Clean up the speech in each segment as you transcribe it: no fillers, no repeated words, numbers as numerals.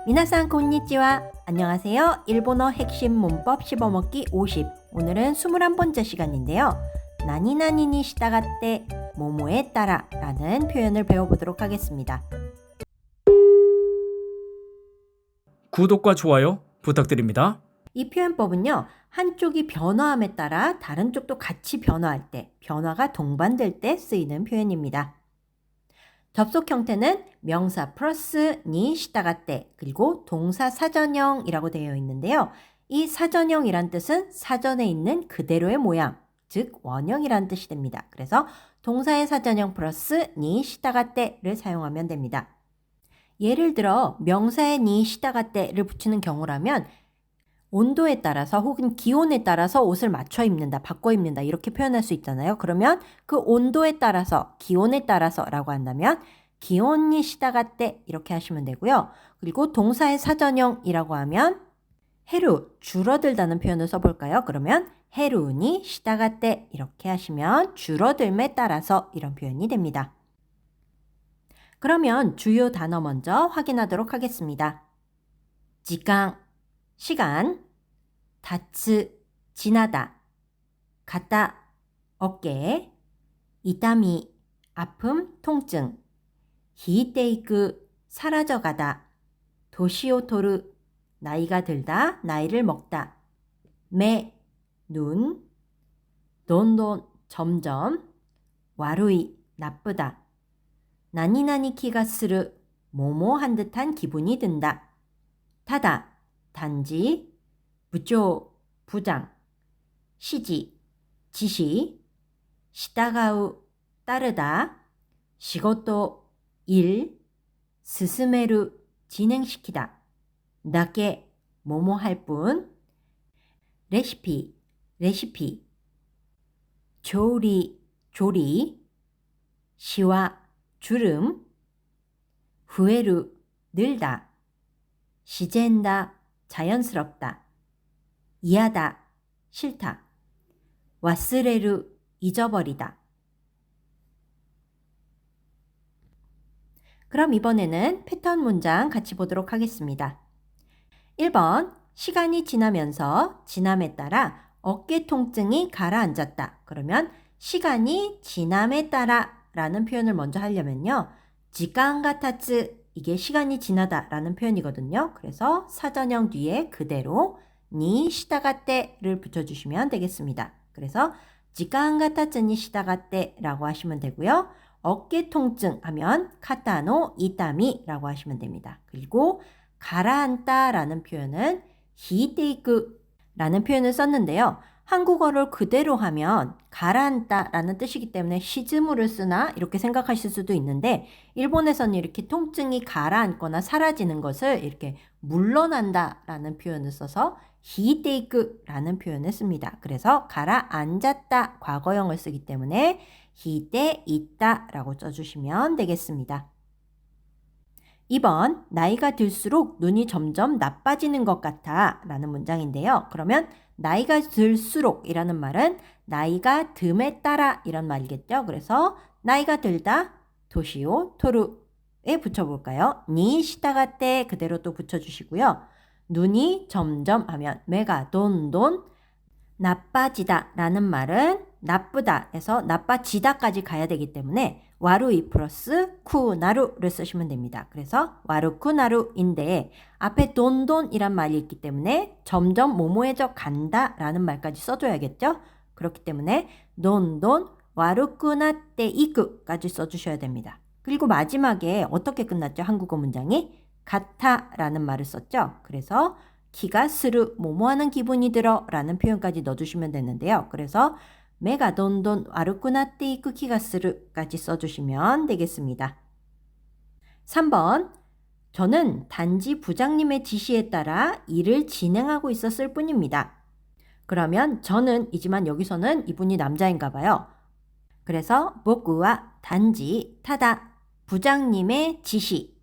미나상 곤니치와 안녕하세요. 일본어 핵심 문법 씹어먹기 50. 오늘은 21번째 시간인데요. 나니나니니 시다가떼 모모에 따라 라는 표현을 배워보도록 하겠습니다. 구독과 좋아요 부탁드립니다. 이 표현법은요. 한쪽이 변화함에 따라 다른 쪽도 같이 변화할 때, 변화가 동반될 때 쓰이는 표현입니다. 접속 형태는 명사 플러스 니 시다가떼 그리고 동사 사전형이라고 되어 있는데요. 이 사전형이란 뜻은 사전에 있는 그대로의 모양, 즉 원형이란 뜻이 됩니다. 그래서 동사의 사전형 플러스 니 시다가떼를 사용하면 됩니다. 예를 들어 명사에 니 시다가떼를 붙이는 경우라면 온도에 따라서 혹은 기온에 따라서 옷을 맞춰 입는다, 바꿔 입는다 이렇게 표현할 수 있잖아요. 그러면 그 온도에 따라서, 기온에 따라서 라고 한다면 기온이 시다가떼 이렇게 하시면 되고요. 그리고 동사의 사전형이라고 하면 헤루, 줄어들다는 표현을 써볼까요? 그러면 헤루니 시다가떼 이렇게 하시면 줄어들에 따라서 이런 표현이 됩니다. 그러면 주요 단어 먼저 확인하도록 하겠습니다. 지강, 시간, 다츠, 지나다, 가다, 어깨, 이타미, 아픔, 통증, 히테이크, 사라져가다, 도시오토르, 나이가 들다, 나이를 먹다, 매, 눈, 돈돈, 점점, 와루이, 나쁘다, 나니나니 키가 스르, 모모한 듯한 기분이 든다, 타다, 단지, 부조, 부장, 시지, 지시, 시다가우, 따르다, 시고토, 일, 스스메루, 진행시키다, 나게, 뭐뭐 할 뿐, 레시피, 레시피, 조리, 조리, 시와, 주름, 후에루, 늘다, 시젠다, 자연스럽다, 이하다, 싫다, 와스레루, 잊어버리다. 그럼 이번에는 패턴 문장 같이 보도록 하겠습니다. 1번, 시간이 지나면서 지남에 따라 어깨 통증이 가라앉았다. 그러면 시간이 지남에 따라 라는 표현을 먼저 하려면요. 지간가 타츠, 이게 시간이 지나다 라는 표현이거든요. 그래서 사전형 뒤에 그대로 니 시다가떼를 붙여주시면 되겠습니다. 그래서 지간가 타츠 니 시다가떼 라고 하시면 되고요. 어깨 통증 하면 카타노 이타미 라고 하시면 됩니다. 그리고 가라앉다 라는 표현은 히테이크 라는 표현을 썼는데요. 한국어를 그대로 하면 가라앉다 라는 뜻이기 때문에 시즈무를 쓰나 이렇게 생각하실 수도 있는데 일본에서는 이렇게 통증이 가라앉거나 사라지는 것을 이렇게 물러난다 라는 표현을 써서 히테이크 라는 표현을 씁니다. 그래서 가라앉았다 과거형을 쓰기 때문에 히테 있다 라고 써주시면 되겠습니다. 2번, 나이가 들수록 눈이 점점 나빠지는 것 같아 라는 문장인데요. 그러면 나이가 들수록 이라는 말은 나이가 듦에 따라 이런 말이겠죠. 그래서 나이가 들다, 도시오, 토루에 붙여볼까요? 니 시다가떼 그대로 또 붙여주시고요. 눈이 점점 하면 메가 돈돈 나빠지다 라는 말은 나쁘다에서 나빠지다까지 가야 되기 때문에 와루이 플러스 쿠나루를 쓰시면 됩니다. 그래서 와루쿠나루인데 앞에 돈돈이란 말이 있기 때문에 점점 모모해져 간다 라는 말까지 써줘야겠죠. 그렇기 때문에 돈돈 와루쿠나떼 이쿠까지 써주셔야 됩니다. 그리고 마지막에 어떻게 끝났죠? 한국어 문장이 같아 라는 말을 썼죠. 그래서 키가 스르 모모하는 기분이 들어 라는 표현까지 넣어주시면 되는데요. 그래서 메가 돈돈 와르쿠나떼 이쿠 키가 스르까지 써주시면 되겠습니다. 3번, 저는 단지 부장님의 지시에 따라 일을 진행하고 있었을 뿐입니다. 그러면 저는 이지만 여기서는 이분이 남자인가 봐요. 그래서 보쿠와 단지 타다 부장님의 지시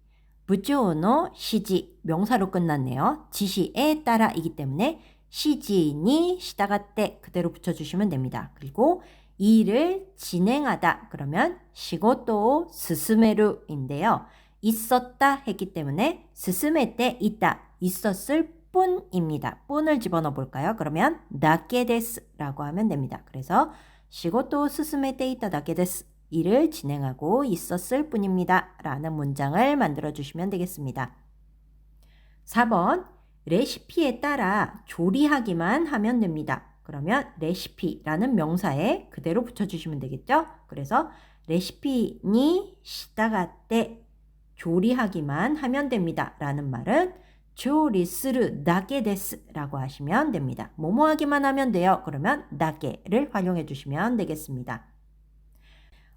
부조노 시지 명사로 끝났네요. 지시에 따라이기 때문에 시지니 시다가떼 그대로 붙여주시면 됩니다. 그리고 일을 진행하다 그러면 시고토 스스메루인데요. 있었다 했기 때문에 스스메테 있다, 있었을 뿐입니다. 뿐을 집어넣어 볼까요? 그러면 다케 데스라고 하면 됩니다. 그래서 시고토 스스메테 있다 다케 데스, 일을 진행하고 있었을 뿐입니다. 라는 문장을 만들어 주시면 되겠습니다. 4번, 레시피에 따라 조리하기만 하면 됩니다. 그러면 레시피라는 명사에 그대로 붙여주시면 되겠죠? 그래서 레시피니 시다가때 조리하기만 하면 됩니다. 라는 말은 조리스르 다게 데스라고 하시면 됩니다. 뭐뭐 하기만 하면 돼요. 그러면 다게를 활용해 주시면 되겠습니다.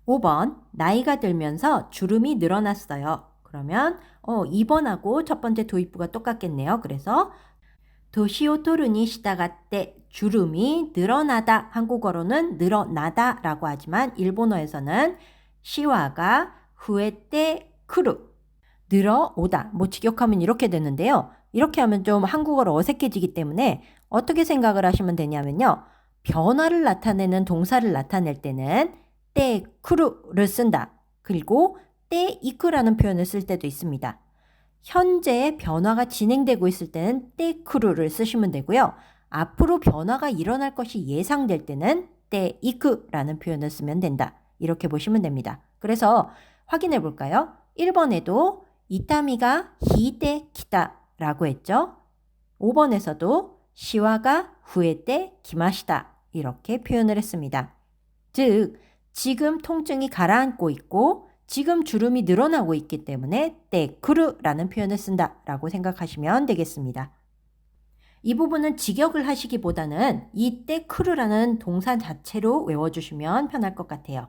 5번, 나이가 들면서 주름이 늘어났어요. 그러면 2번하고 첫 번째 도입부가 똑같겠네요. 그래서 도시오토르니 시다가때 주름이 늘어나다, 한국어로는 늘어나다 라고 하지만 일본어에서는 시와가 후에때 크루, 늘어오다, 뭐 직역하면 이렇게 되는데요. 이렇게 하면 좀 한국어로 어색해지기 때문에 어떻게 생각을 하시면 되냐면요. 변화를 나타내는 동사를 나타낼 때는 때 크루를 쓴다. 그리고 때 이크라는 표현을 쓸 때도 있습니다. 현재 변화가 진행되고 있을 때는 때 크루를 쓰시면 되고요. 앞으로 변화가 일어날 것이 예상될 때는 때 이크라는 표현을 쓰면 된다. 이렇게 보시면 됩니다. 그래서 확인해 볼까요? 1번에도 이타미가 히데 키다라고 했죠. 5번에서도 시와가 후에때 기마시다 이렇게 표현을 했습니다. 즉 지금 통증이 가라앉고 있고 지금 주름이 늘어나고 있기 때문에 때크루라는 표현을 쓴다라고 생각하시면 되겠습니다. 이 부분은 직역을 하시기보다는 이 때크루라는 동사 자체로 외워주시면 편할 것 같아요.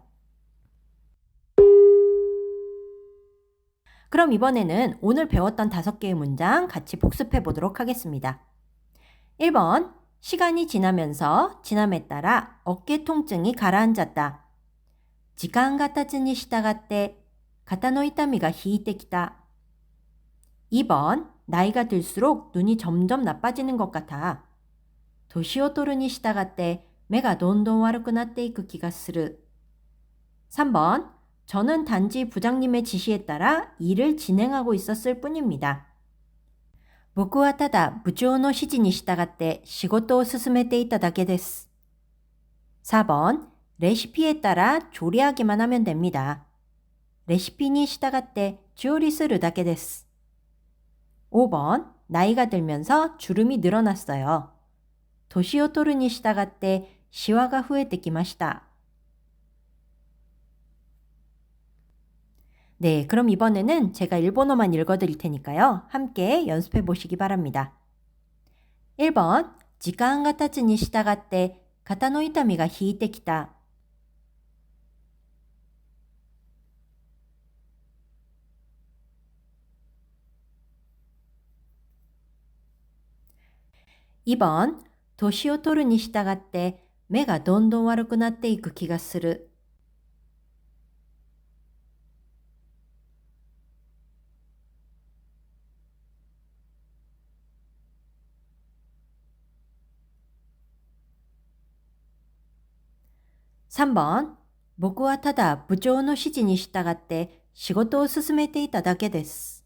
그럼 이번에는 오늘 배웠던 5개의 문장 같이 복습해 보도록 하겠습니다. 1번, 시간이 지나면서 지남에 따라 어깨 통증이 가라앉았다. 時間が経つに従って肩の痛みが引いてきた. 2번, 나이가 들수록 눈이 점점 나빠지는 것 같아. 年を取るに従って目がどんどん悪くなっていく気がする. 3번, 저는 단지 부장님의 지시에 따라 일을 진행하고 있었을 뿐입니다. 僕はただ部長の指示に従って仕事を進めていただけです. 4번, 레시피에 따라 조리하기만 하면 됩니다. 레시피니 시다가때 조리するだけです. 5번, 나이가 들면서 주름이 늘어났어요. 도시오 토르니 시다가때 시와가 후에때きました. 네, 그럼 이번에는 제가 일본어만 읽어드릴 테니까요. 함께 연습해 보시기 바랍니다. 1번, 時間が経つに従って肩の痛みが引いてきた. 2번, 年を取るに従って目がどんどん悪くなっていく気がする. 3번, 僕はただ部長の指示に従って仕事を進めていただけです.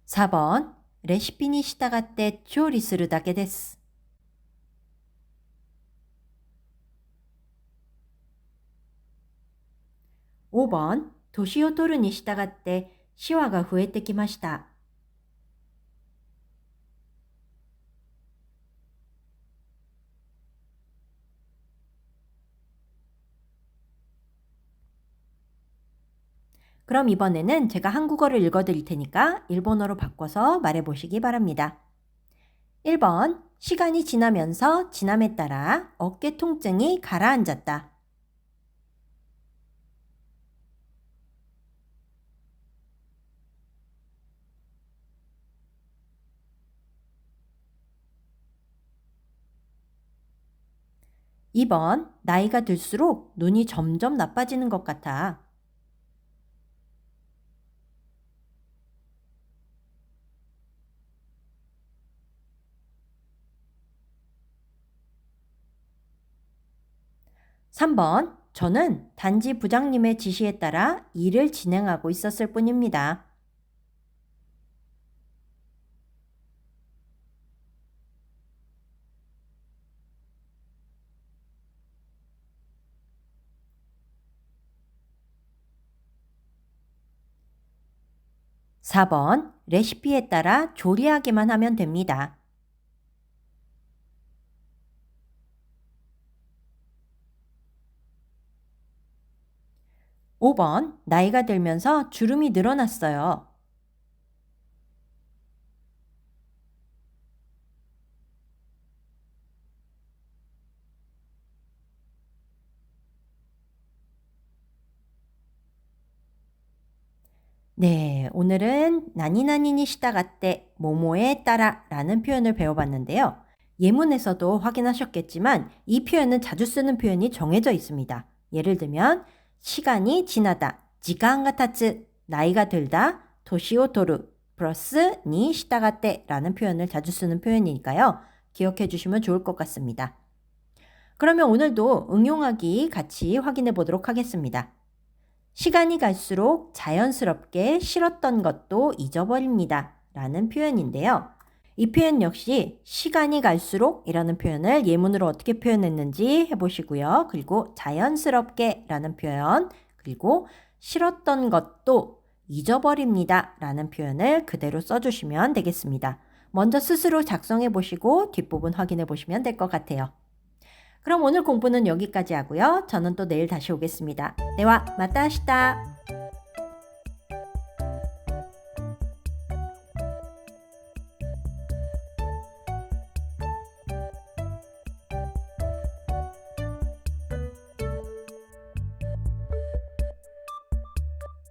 4번, 레시피に従って調理するだけです. 5번, 年を取るに従ってシワが増えてきました. '그럼 이번에는 제가 한국어를 읽어드릴 테니까 일본어로 바꿔서 말해보시기 바랍니다. 1번, 시간이 지나면서 지남에 따라 어깨 통증이 가라앉았다. 2번, 나이가 들수록 눈이 점점 나빠지는 것 같아. 3번, 저는 단지 부장님의 지시에 따라 일을 진행하고 있었을 뿐입니다. 4번, 레시피에 따라 조리하기만 하면 됩니다. 5번, 나이가 들면서 주름이 늘어났어요. ね、오늘은 나니나니니 시다가떼 모모에 따라 라는 표현을 배워봤는데요. 예문에서도 확인하셨겠지만 이 표현은 자주 쓰는 표현이 정해져 있습니다. 예를 들면 시간이 지나다, 지간가 타츠, 나이가 들다, 도시오 토르, 플러스 니 시다가떼 라는 표현을 자주 쓰는 표현이니까요. 기억해 주시면 좋을 것 같습니다. 그러면 오늘도 응용하기 같이 확인해 보도록 하겠습니다. 시간이 갈수록 자연스럽게 싫었던 것도 잊어버립니다. 라는 표현인데요. 이 표현 역시 시간이 갈수록 이라는 표현을 예문으로 어떻게 표현했는지 해보시고요. 그리고 자연스럽게 라는 표현, 그리고 싫었던 것도 잊어버립니다. 라는 표현을 그대로 써주시면 되겠습니다. 먼저 스스로 작성해 보시고 뒷부분 확인해 보시면 될 것 같아요. 그럼 오늘 공부는 여기까지 하고요. 저는 또 내일 다시 오겠습니다. 대화 마따시다.